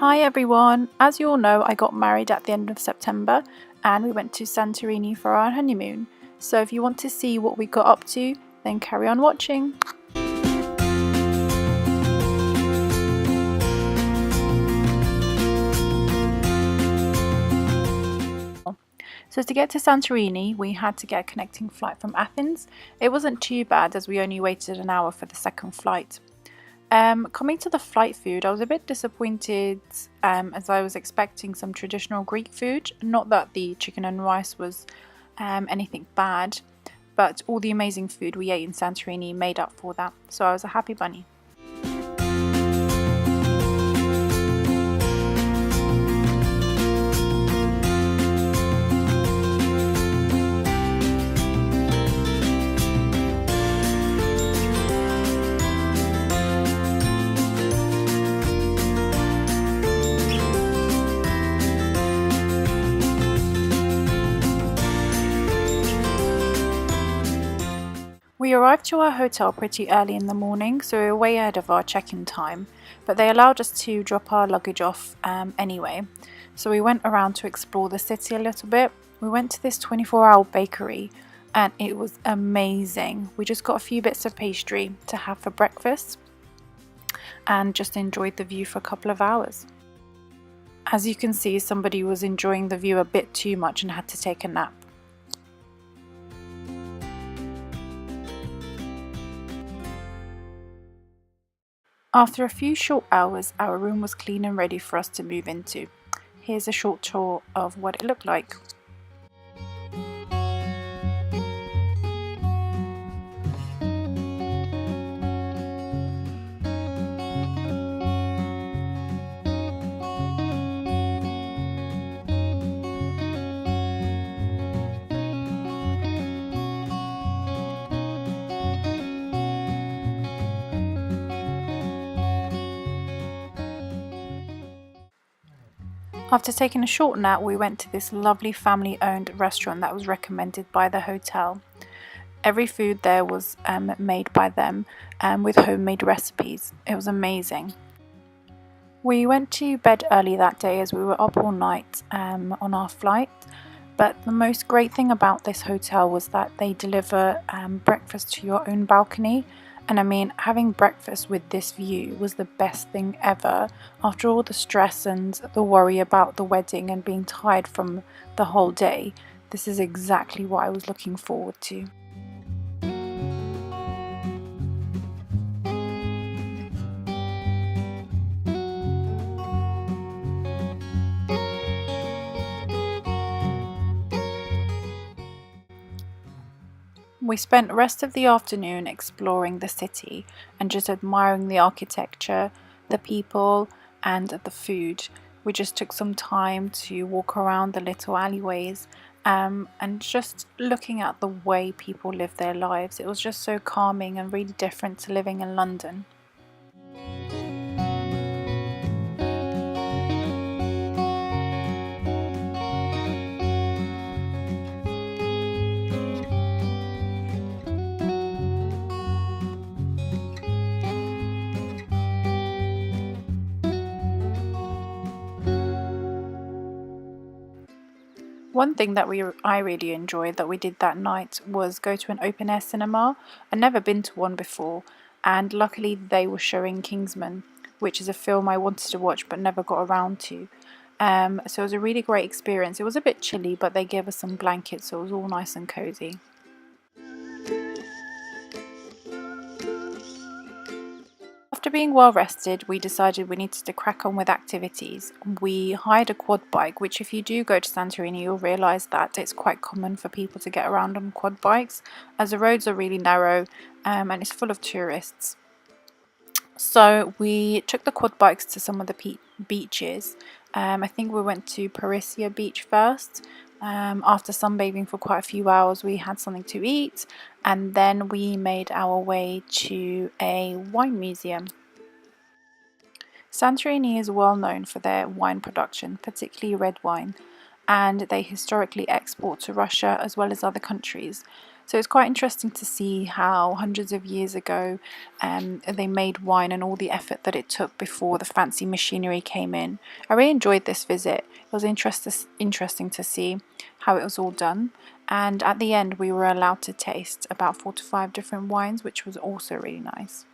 Hi everyone! As you all know, I got married at the end of September and we went to Santorini for our honeymoon. So if you want to see what we got up to, then carry on watching. So to get to Santorini, we had to get a connecting flight from Athens. It wasn't too bad as we only waited an hour for the second flight. Coming to the flight food, I was a bit disappointed as I was expecting some traditional Greek food. Not that the chicken and rice was anything bad, but all the amazing food we ate in Santorini made up for that. So I was a happy bunny. We arrived to our hotel pretty early in the morning, so we were way ahead of our check-in time, but they allowed us to drop our luggage off anyway. So we went around to explore the city a little bit. We went to this 24-hour bakery and it was amazing. We just got a few bits of pastry to have for breakfast and just enjoyed the view for a couple of hours. As you can see, somebody was enjoying the view a bit too much and had to take a nap. After a few short hours, our room was clean and ready for us to move into. Here's a short tour of what it looked like. After taking a short nap, we went to this lovely family-owned restaurant that was recommended by the hotel. Every food there was made by them with homemade recipes. It was amazing. We went to bed early that day as we were up all night on our flight. But the most great thing about this hotel was that they deliver breakfast to your own balcony. And I mean, having breakfast with this view was the best thing ever. After all the stress and the worry about the wedding and being tired from the whole day, this is exactly what I was looking forward to. We spent the rest of the afternoon exploring the city and just admiring the architecture, the people and the food. We just took some time to walk around the little alleyways and just looking at the way people live their lives. It was just so calming and really different to living in London. One thing that I really enjoyed that we did that night was go to an open air cinema. I'd never been to one before, and luckily they were showing Kingsman, which is a film I wanted to watch but never got around to. So it was a really great experience. It was a bit chilly, but they gave us some blankets, so it was all nice and cozy. After being well rested, we decided we needed to crack on with activities. We hired a quad bike, which if you do go to Santorini, you'll realise that it's quite common for people to get around on quad bikes, as the roads are really narrow and it's full of tourists. So we took the quad bikes to some of the beaches. I think we went to Parisia Beach first. After sunbathing for quite a few hours, we had something to eat, and then we made our way to a wine museum. Santorini is well known for their wine production, particularly red wine, and they historically export to Russia as well as other countries. So it's quite interesting to see how hundreds of years ago they made wine and all the effort that it took before the fancy machinery came in. I really enjoyed this visit. It was interesting to see how it was all done. And at the end we were allowed to taste about 4 to 5 different wines, which was also really nice.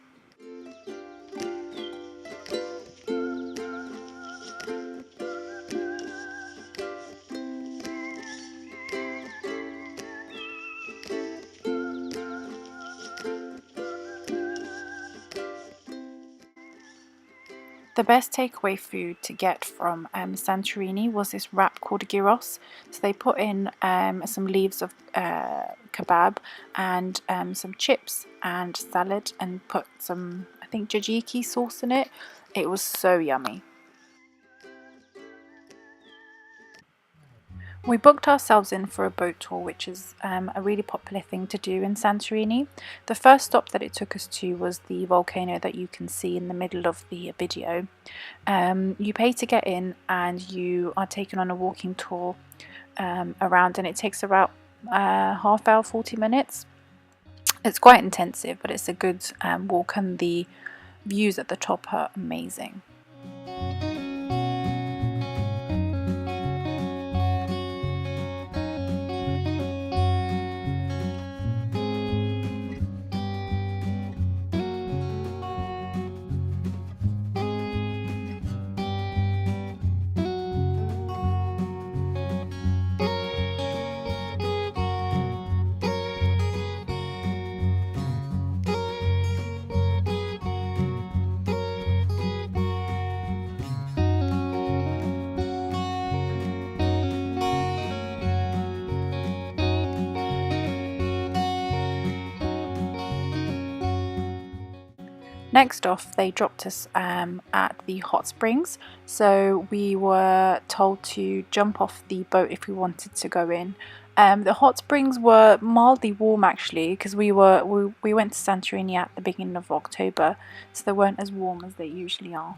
The best takeaway food to get from Santorini was this wrap called gyros. So they put in some leaves of kebab and some chips and salad and put some, I think, tzatziki sauce in it. It was so yummy. We booked ourselves in for a boat tour, which is a really popular thing to do in Santorini. The first stop that it took us to was the volcano that you can see in the middle of the video. You pay to get in and you are taken on a walking tour around, and it takes about half hour, 40 minutes. It's quite intensive, but it's a good walk, and the views at the top are amazing. Next off, they dropped us at the hot springs, so we were told to jump off the boat if we wanted to go in. The hot springs were mildly warm actually, because we went to Santorini at the beginning of October, so they weren't as warm as they usually are.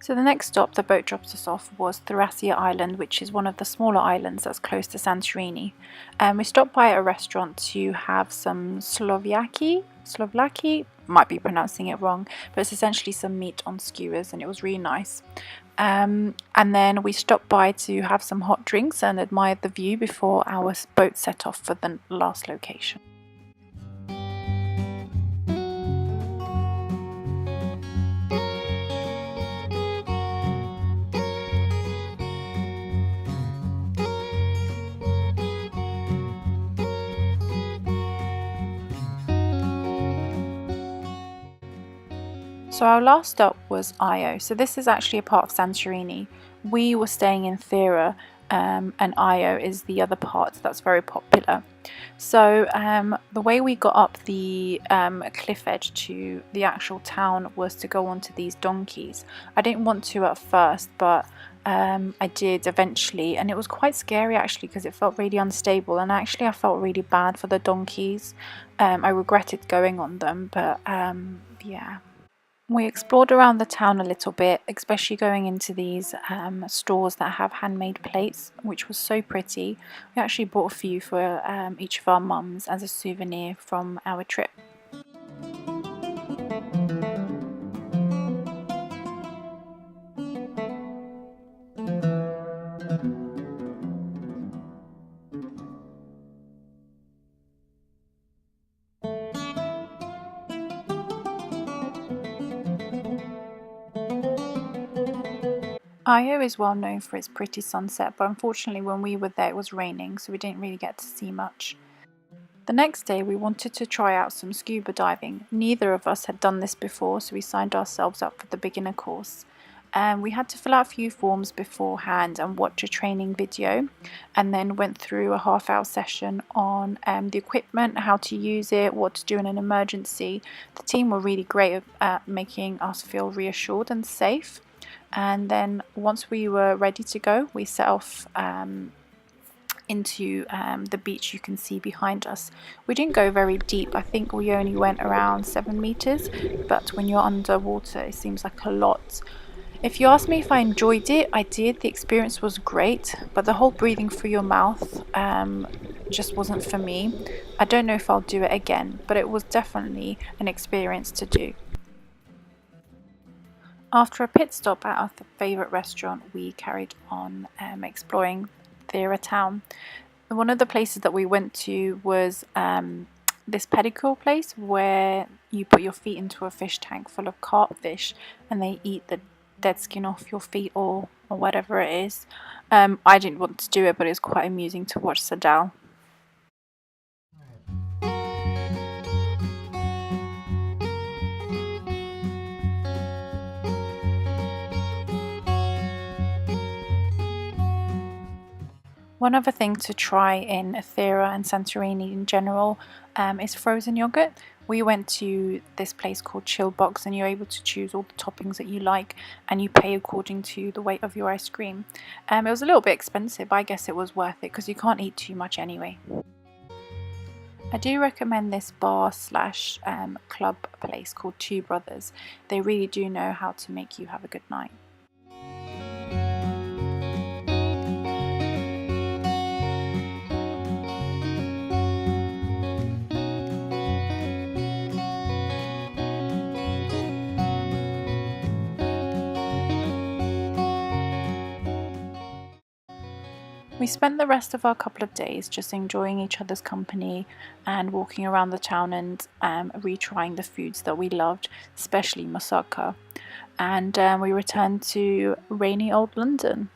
So the next stop the boat dropped us off was Thracia Island, which is one of the smaller islands that's close to Santorini. We stopped by a restaurant to have some Slovlaki, might be pronouncing it wrong, but it's essentially some meat on skewers, and it was really nice. And then we stopped by to have some hot drinks and admired the view before our boat set off for the last location. So our last stop was Io. So this is actually a part of Santorini. We were staying in Thera, and Io is the other part that's very popular. So the way we got up the cliff edge to the actual town was to go onto these donkeys. I didn't want to at first, but I did eventually, and it was quite scary actually because it felt really unstable, and actually I felt really bad for the donkeys. I regretted going on them, but yeah. We explored around the town a little bit, especially going into these stores that have handmade plates, which was so pretty. We actually bought a few for each of our mums as a souvenir from our trip. Io is well known for its pretty sunset, but unfortunately when we were there it was raining, so we didn't really get to see much. The next day we wanted to try out some scuba diving. Neither of us had done this before, so we signed ourselves up for the beginner course. We had to fill out a few forms beforehand and watch a training video, and then went through a half-hour session on the equipment, how to use it, what to do in an emergency. The team were really great at making us feel reassured and safe. And then once we were ready to go, we set off into the beach you can see behind us. We didn't go very deep. I think we only went around 7 meters, but when you're underwater it seems like a lot. If you ask me if I enjoyed it, I did. The experience was great, but the whole breathing through your mouth just wasn't for me. I don't know if I'll do it again, but it was definitely an experience to do. After a pit stop at our favourite restaurant, we carried on exploring Thera town. One of the places that we went to was this pedicure place where you put your feet into a fish tank full of carp fish and they eat the dead skin off your feet or whatever it is. I didn't want to do it, but it was quite amusing to watch Sadal. One other thing to try in Athera and Santorini in general is frozen yogurt. We went to this place called Chill Box and you're able to choose all the toppings that you like and you pay according to the weight of your ice cream. It was a little bit expensive, but I guess it was worth it because you can't eat too much anyway. I do recommend this bar slash club place called Two Brothers. They really do know how to make you have a good night. We spent the rest of our couple of days just enjoying each other's company and walking around the town and retrying the foods that we loved, especially moussaka. And we returned to rainy old London.